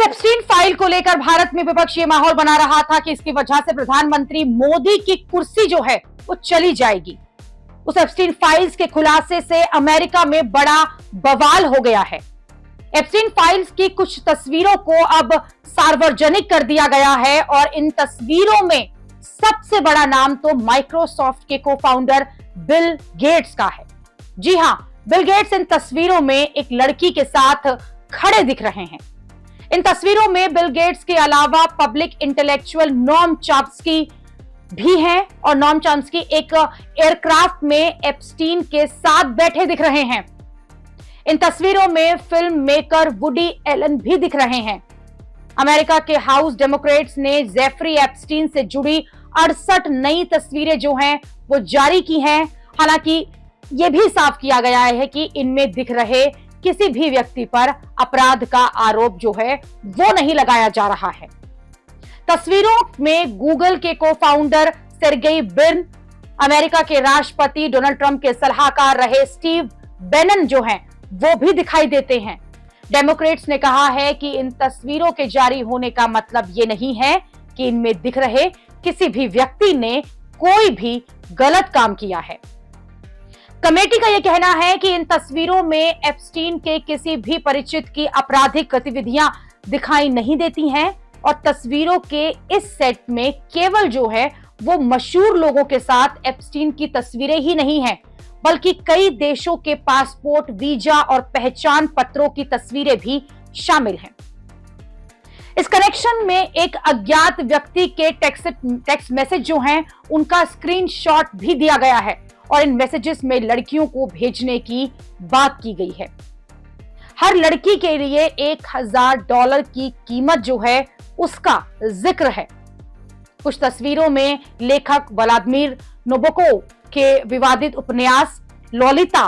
Epstein file को लेकर भारत में विपक्ष ये माहौल बना रहा था कि इसकी वजह से प्रधानमंत्री मोदी की कुर्सी जो है वो चली जाएगी। उस एप्स्टीन फाइल्स के खुलासे से अमेरिका में बड़ा बवाल हो गया है। एप्स्टीन फाइल्स की कुछ तस्वीरों को अब सार्वजनिक कर दिया गया है और इन तस्वीरों में सबसे बड़ा नाम तो माइक्रोसॉफ्ट के को फाउंडर बिल गेट्स का है। जी हां, बिल गेट्स इन तस्वीरों में एक लड़की के साथ खड़े दिख रहे हैं। इन तस्वीरों में बिल गेट्स के अलावा पब्लिक इंटेलेक्चुअल नॉम चॉम्स्की भी हैं और नॉम चॉम्स्की एक एयरक्राफ्ट में एप्स्टीन के साथ बैठे दिख रहे हैं। इन तस्वीरों में फिल्म मेकर वुडी एलन भी दिख रहे हैं। अमेरिका के हाउस डेमोक्रेट्स ने जेफरी एप्स्टीन से जुड़ी 68 नई तस्वीरें जो हैं वो जारी की हैं। हालांकि यह भी साफ किया गया है कि इनमें दिख रहे किसी भी व्यक्ति पर अपराध का आरोप जो है वो नहीं लगाया जा रहा है। तस्वीरों में गूगल के को फाउंडर सेर्गेई ब्रिन, अमेरिका के राष्ट्रपति डोनाल्ड ट्रंप के सलाहकार रहे स्टीव बेनन जो हैं वो भी दिखाई देते हैं। डेमोक्रेट्स ने कहा है कि इन तस्वीरों के जारी होने का मतलब ये नहीं है कि इनमें दिख रहे किसी भी व्यक्ति ने कोई भी गलत काम किया है। कमेटी का यह कहना है कि इन तस्वीरों में एप्स्टीन के किसी भी परिचित की आपराधिक गतिविधियां दिखाई नहीं देती हैं और तस्वीरों के इस सेट में केवल जो है वो मशहूर लोगों के साथ एप्स्टीन की तस्वीरें ही नहीं हैं, बल्कि कई देशों के पासपोर्ट, वीजा और पहचान पत्रों की तस्वीरें भी शामिल हैं। इस कनेक्शन में एक अज्ञात व्यक्ति के टेक्स्ट मैसेज जो हैं उनका स्क्रीनशॉट भी दिया गया है और इन मैसेजेस में लड़कियों को भेजने की बात की गई है। हर लड़की के लिए $1000 की कीमत जो है उसका जिक्र है। कुछ तस्वीरों में लेखक व्लादिमीर नाबोकोव के विवादित उपन्यास लोलिता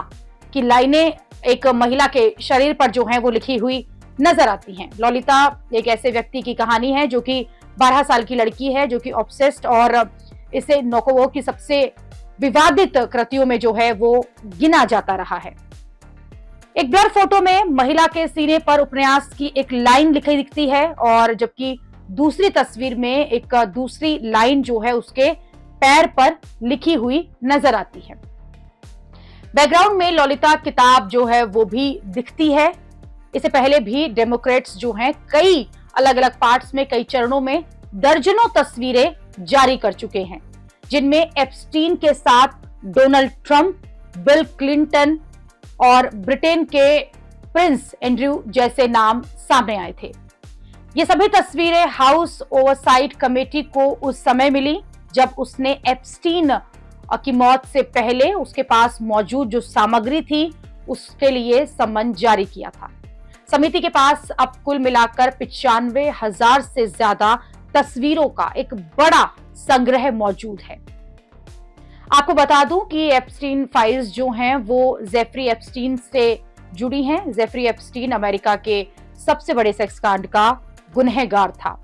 की लाइनें एक महिला के शरीर पर जो है वो लिखी हुई नजर आती हैं। लोलिता एक ऐसे व्यक्ति की कहानी है जो कि 12 साल की लड़की है जो कि ऑब्सेस्ड और इसे नाबोकोव की सबसे विवादित कृतियों में जो है वो गिना जाता रहा है। एक ब्लर फोटो में महिला के सीने पर उपन्यास की एक लाइन लिखी दिखती है और जबकि दूसरी तस्वीर में एक दूसरी लाइन जो है उसके पैर पर लिखी हुई नजर आती है। बैकग्राउंड में ललिता किताब जो है वो भी दिखती है। इससे पहले भी डेमोक्रेट्स जो हैं कई अलग अलग पार्ट्स में, कई चरणों में दर्जनों तस्वीरें जारी कर चुके हैं, जिनमें एप्स्टीन के साथ डोनाल्ड ट्रंप, बिल क्लिंटन और ब्रिटेन के प्रिंस एंड्रयू जैसे नाम सामने आए थे। ये सभी तस्वीरें हाउस ओवरसाइट कमेटी को उस समय मिली जब उसने एप्स्टीन की मौत से पहले उसके पास मौजूद जो सामग्री थी उसके लिए सम्मन जारी किया था। समिति के पास अब कुल मिलाकर 95,000 से ज्यादा तस्वीरों का एक बड़ा संग्रह मौजूद है। आपको बता दूं कि एप्स्टीन फाइल्स जो हैं वो जेफरी एप्स्टीन से जुड़ी हैं। जेफरी एप्स्टीन अमेरिका के सबसे बड़े सेक्स कांड का गुनहगार था,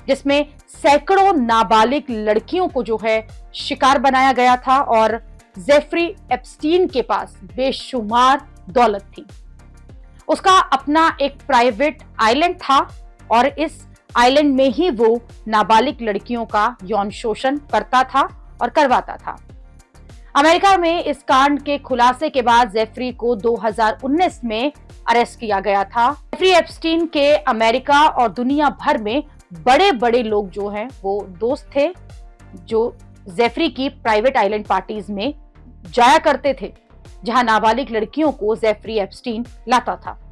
जिसमें सैकड़ों नाबालिग लड़कियों को जो है शिकार बनाया गया था और जेफरी एप्स्टीन के पास बेशुमार दौलत थी। उसका अपना एक प्राइवेट आइलैंड था और इस आइलैंड में ही वो नाबालिग लड़कियों का यौन शोषण करता था और करवाता था। अमेरिका में इस कांड के खुलासे के बाद जेफरी को 2019 में अरेस्ट किया गया था। जेफरी एप्स्टीन के अमेरिका और दुनिया भर में बड़े बड़े लोग जो हैं वो दोस्त थे, जो जेफरी की प्राइवेट आइलैंड पार्टीज में जाया करते थे, जहां नाबालिग लड़कियों को जेफरी एप्स्टीन लाता था।